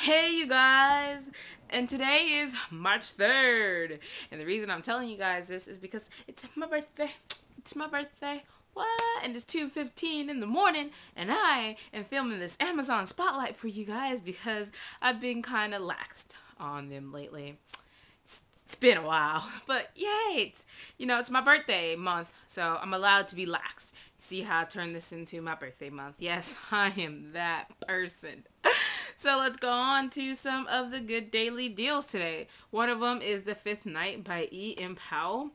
Hey you guys, and today is March 3rd, and the reason I'm telling you guys this is because it's my birthday. It's my birthday. What? And it's 2:15 in the morning, and I am filming this Amazon Spotlight for you guys because I've been kind of laxed on them lately. It's been a while, but yay, it's my birthday month, so I'm allowed to be lax. See how I turned this into my birthday month? Yes, I am that person. So let's go on to some of the good daily deals today. One of them is The Fifth Night by E.M.Powell.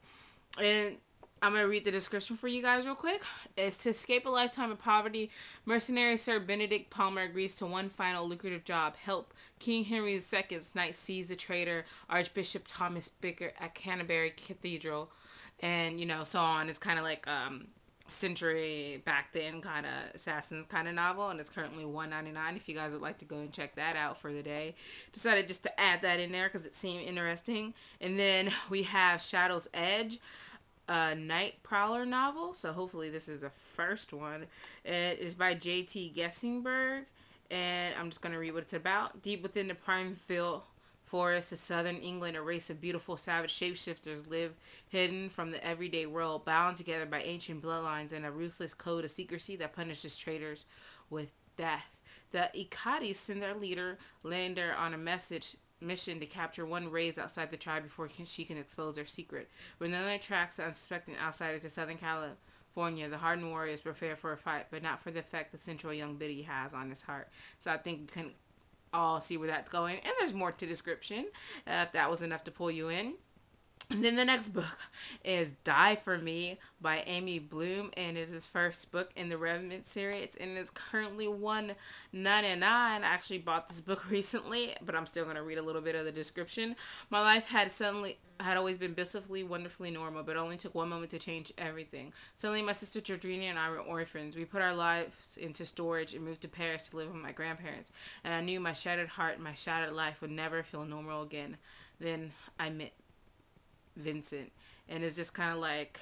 And I'm going to read the description for you guys real quick. It's to escape a lifetime of poverty, mercenary Sir Benedict Palmer agrees to one final lucrative job: help King Henry II's knight seize the traitor Archbishop Thomas Bicker at Canterbury Cathedral. And, so on. It's kind of like century back then kind of assassins kind of novel, and it's currently $1.99 if you guys would like to go and check that out for the day. Decided just to add that in there because it seemed interesting. And then we have Shadow's Edge, a night prowler novel, so hopefully this is the first one. It is by J.T. Geissinger, and I'm just going to read what it's about. Deep within the Primefield forests of southern England, a race of beautiful savage shapeshifters live hidden from the everyday world, bound together by ancient bloodlines and a ruthless code of secrecy that punishes traitors with death. The Ikadis send their leader, Lander, on a mission to capture one raised outside the tribe before she can expose their secret. When Lander tracks the unsuspecting outsiders to Southern California, the hardened warriors prepare for a fight, but not for the effect the central young biddy has on his heart. So I think you can all see where that's going, and there's more to description if that was enough to pull you in. And then the next book is Die For Me by Amy Plum, and it is his first book in the Rothenberg series, and it's currently $1.99. I actually bought this book recently, but I'm still going to read a little bit of the description. My life had always been blissfully, wonderfully normal, but it only took one moment to change everything. Suddenly, my sister Georgina and I were orphans. We put our lives into storage and moved to Paris to live with my grandparents, and I knew my shattered heart and my shattered life would never feel normal again. Then I met Vincent, and it's just kind of like,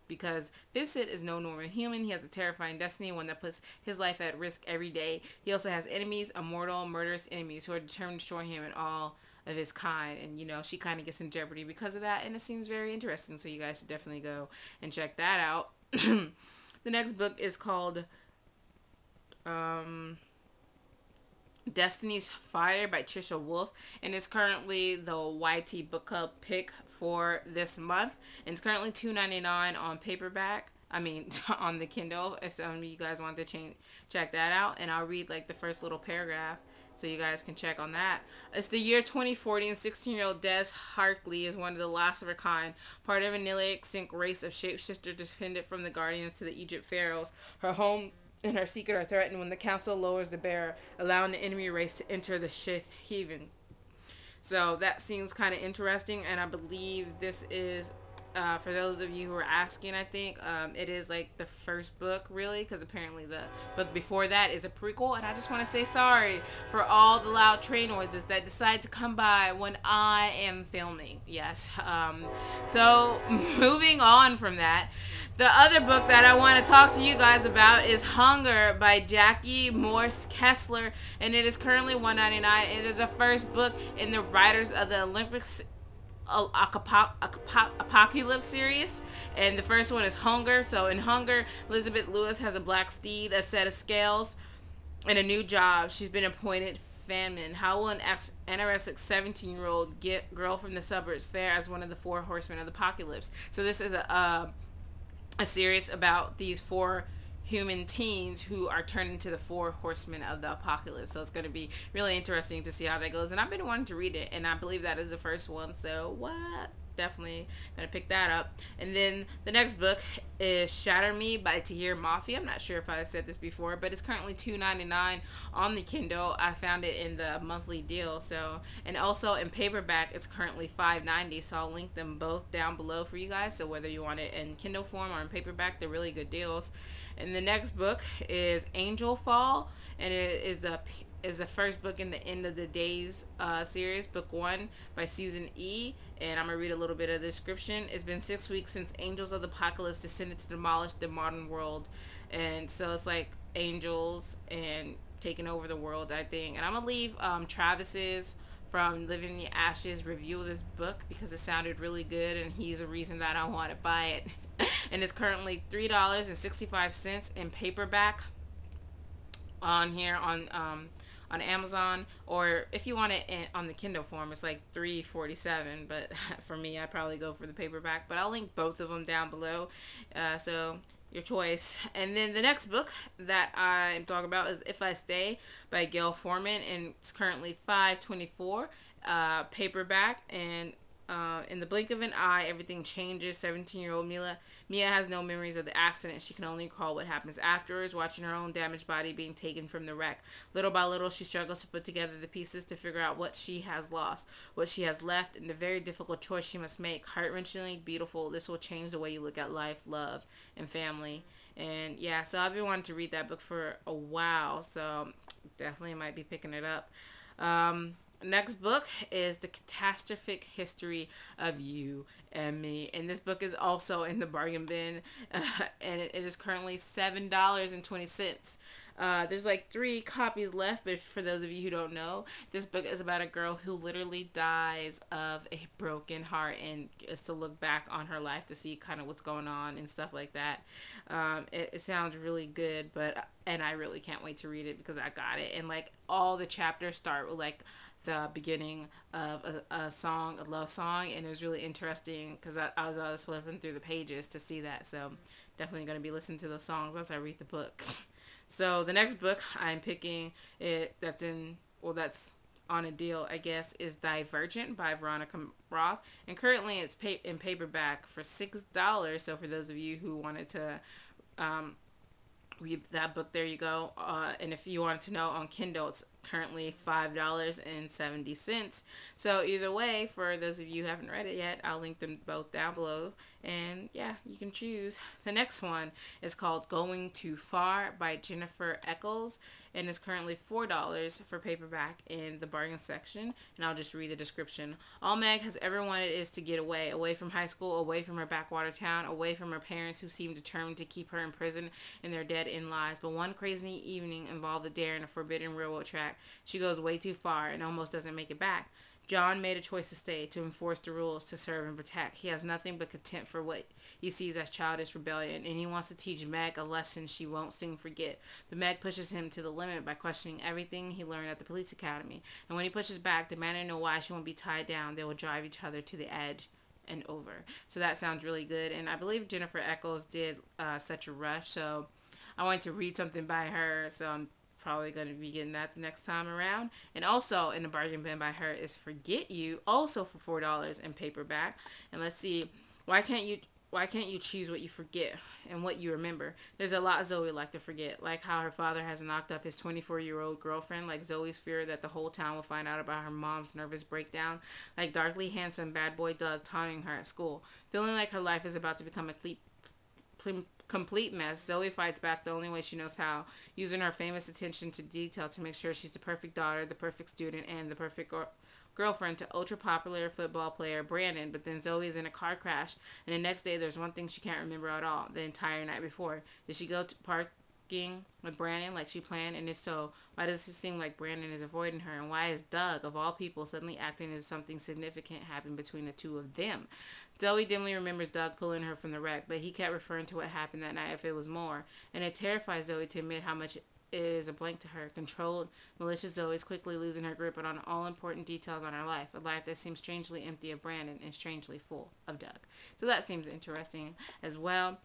because Vincent is no normal human. He has a terrifying destiny, one that puts his life at risk every day. He also has enemies, immortal, murderous enemies who are determined to destroy him and all of his kind, and she kind of gets in jeopardy because of that, and it seems very interesting, so you guys should definitely go and check that out. The next book is called Destinies Fire by Trisha Wolfe, and it's currently the YT Book Club pick for this month, and it's currently $2.99 on paperback. On the Kindle, if some of you guys want to check that out, and I'll read like the first little paragraph so you guys can check on that. It's the year 2040, and 16-year-old Des Harkley is one of the last of her kind, part of a nearly extinct race of shapeshifters descended from the Guardians to the Egypt pharaohs. Her home and her secret are threatened when the council lowers the barrier, allowing the enemy race to enter the Shith Haven. So that seems kind of interesting, and I believe this is, for those of you who are asking, I think it is like the first book, really, because apparently the book before that is a prequel, and I just want to say sorry for all the loud train noises that decide to come by when I am filming. Yes. So moving on from that, the other book that I want to talk to you guys about is Hunger by Jackie Morse Kessler, and it is currently $1.99. It is the first book in the Writers of the Olympics Apocalypse series, and the first one is Hunger. So in Hunger, Elizabeth Lewis has a black steed, a set of scales, and a new job. She's been appointed famine. How will an anorexic 17-year-old girl from the suburbs fare as one of the four horsemen of the apocalypse? So this is a series about these four human teens who are turned into the four horsemen of the apocalypse. So it's going to be really interesting to see how that goes, and I've been wanting to read it, and I believe that is the first one, so definitely gonna pick that up. And then the next book is Shatter by Tahereh Mafi. I'm not sure if I said this before, but it's currently $2.99 on the Kindle. I found it in the monthly deal, and also in paperback it's currently $5.90, so I'll link them both down below for you guys, so whether you want it in Kindle form or in paperback, they're really good deals. And the next book is Angelfall, and it is the first book in the End of the Days series, book 1 by Susan E. And I'm going to read a little bit of the description. It's been 6 weeks since angels of the apocalypse descended to demolish the modern world. And so it's like angels and taking over the world, I think. And I'm gonna leave Travis's from Living in the Ashes review of this book because it sounded really good, and he's a reason that I want to buy it. And it's currently $3.65 in paperback on here on Amazon, or if you want it on the Kindle form, it's like $3.47. But for me, I probably go for the paperback. But I'll link both of them down below, so your choice. And then the next book that I'm talking about is If I Stay by Gayle Forman, and it's currently $5.24 paperback. And in the blink of an eye, everything changes. 17-year-old Mia has no memories of the accident. She can only recall what happens afterwards, watching her own damaged body being taken from the wreck. Little by little, she struggles to put together the pieces to figure out what she has lost, what she has left, and the very difficult choice she must make. Heart-wrenchingly beautiful. This will change the way you look at life, love, and family. And yeah, so I've been wanting to read that book for a while, so definitely might be picking it up. Next book is The Catastrophic History of You and Me. And this book is also in the bargain bin. And it is currently $7.20. There's like 3 copies left, but for those of you who don't know, this book is about a girl who literally dies of a broken heart and is to look back on her life to see kind of what's going on and stuff like that. It sounds really good, and I really can't wait to read it because I got it. And like all the chapters start with like the beginning of a song, a love song, and it was really interesting because I was flipping through the pages to see that. So definitely going to be listening to those songs as I read the book. So the next book I'm picking that's on a deal, I guess, is Divergent by Veronica Roth, and currently it's in paperback for $6. So for those of you who wanted to read that book, there you go. And if you wanted to know, on Kindle it's currently $5.70. So either way, for those of you who haven't read it yet, I'll link them both down below, and yeah, you can choose. The next one is called Going Too Far by Jennifer Echols, and is currently $4 for paperback in the bargain section. And I'll just read the description. All Meg has ever wanted is to get away from high school, away from her backwater town, away from her parents who seem determined to keep her in prison in their dead-end lives. But one crazy evening involved a dare in a forbidden railroad track. She goes way too far and almost doesn't make it back. John made a choice to stay, to enforce the rules, to serve and protect. He has nothing but contempt for what he sees as childish rebellion, and he wants to teach Meg a lesson she won't soon forget. But Meg pushes him to the limit by questioning everything he learned at the police academy. And when he pushes back, demanding to know why she won't be tied down, they will drive each other to the edge and over. So that sounds really good. And I believe Jennifer Echols did Such a Rush, so I wanted to read something by her, so I'm probably going to be getting that the next time around. And also in the bargain bin by her is Forget You, also for $4 in paperback. And let's see, why can't you choose what you forget and what you remember? There's a lot Zoe would like to forget, like how her father has knocked up his 24-year-old girlfriend, like Zoe's fear that the whole town will find out about her mom's nervous breakdown, like darkly handsome bad boy Doug taunting her at school, feeling like her life is about to become a complete mess. Zoe fights back the only way she knows how, using her famous attention to detail to make sure she's the perfect daughter, the perfect student, and the perfect girlfriend to ultra-popular football player Brandon. But then Zoe is in a car crash, and the next day there's one thing she can't remember at all, the entire night before. Did she go to parking with Brandon like she planned? And if so, why does it seem like Brandon is avoiding her? And why is Doug, of all people, suddenly acting as something significant happened between the two of them? Zoe dimly remembers Doug pulling her from the wreck, but he kept referring to what happened that night if it was more. And it terrifies Zoe to admit how much it is a blank to her. Controlled, malicious Zoe is quickly losing her grip on all important details on her life. A life that seems strangely empty of Brandon and strangely full of Doug. So that seems interesting as well.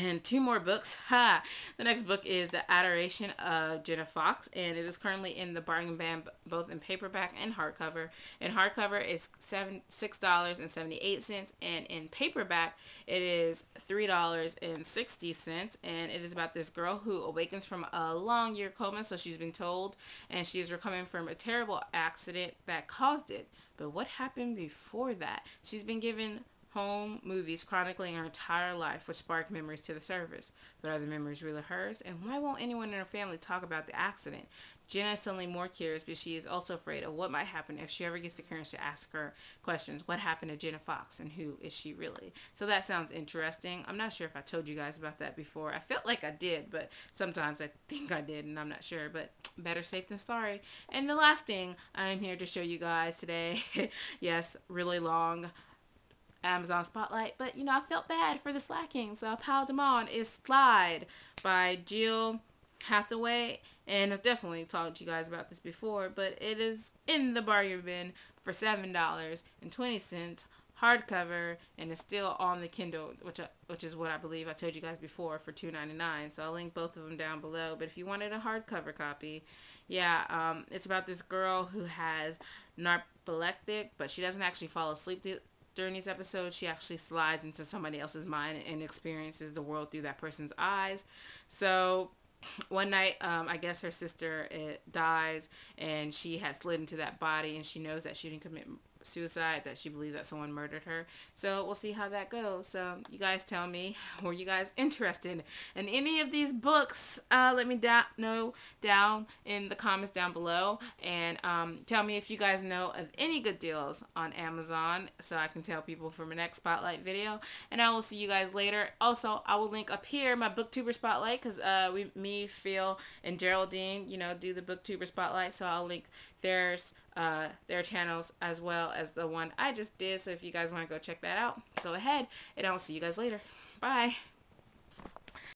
And 2 more books. The next book is The Adoration of Jenna Fox, and it is currently in the bargain bin, both in paperback and hardcover. In hardcover, it's $6.78, and in paperback, it is $3.60. And it is about this girl who awakens from a long year coma, so she's been told, and she is recovering from a terrible accident that caused it. But what happened before that? She's been given home movies chronicling her entire life, which sparked memories to the surface. But are the memories really hers? And why won't anyone in her family talk about the accident? Jenna is suddenly more curious, but she is also afraid of what might happen if she ever gets the courage to ask her questions. What happened to Jenna Fox, and who is she really? So that sounds interesting. I'm not sure if I told you guys about that before. I felt like I did, but sometimes I think I did, and I'm not sure. But better safe than sorry. And the last thing I'm here to show you guys today, yes, really long Amazon Spotlight, but you know, I felt bad for the slacking, so I piled them on, is Slide by Jill Hathaway, and I've definitely talked to you guys about this before, but it is in the bargain bin for $7.20 hardcover, and it's still on the Kindle, which is what I believe I told you guys before, for $2.99. So I'll link both of them down below. But if you wanted a hardcover copy, yeah, it's about this girl who has narcoleptic, but she doesn't actually fall asleep during these episodes. She actually slides into somebody else's mind and experiences the world through that person's eyes. So one night, I guess her sister dies, and she has slid into that body, and she knows that she didn't commit suicide, that she believes that someone murdered her. So we'll see how that goes. So you guys tell me, were you guys interested in any of these books? Let me know down in the comments down below, and tell me if you guys know of any good deals on Amazon, so I can tell people for my next spotlight video. And I will see you guys later. Also, I will link up here my booktuber spotlight, because me, Phil, and Geraldine, you know, do the booktuber spotlight, so I'll link their channels as well as the one I just did. So if you guys want to go check that out, go ahead, and I'll see you guys later. Bye.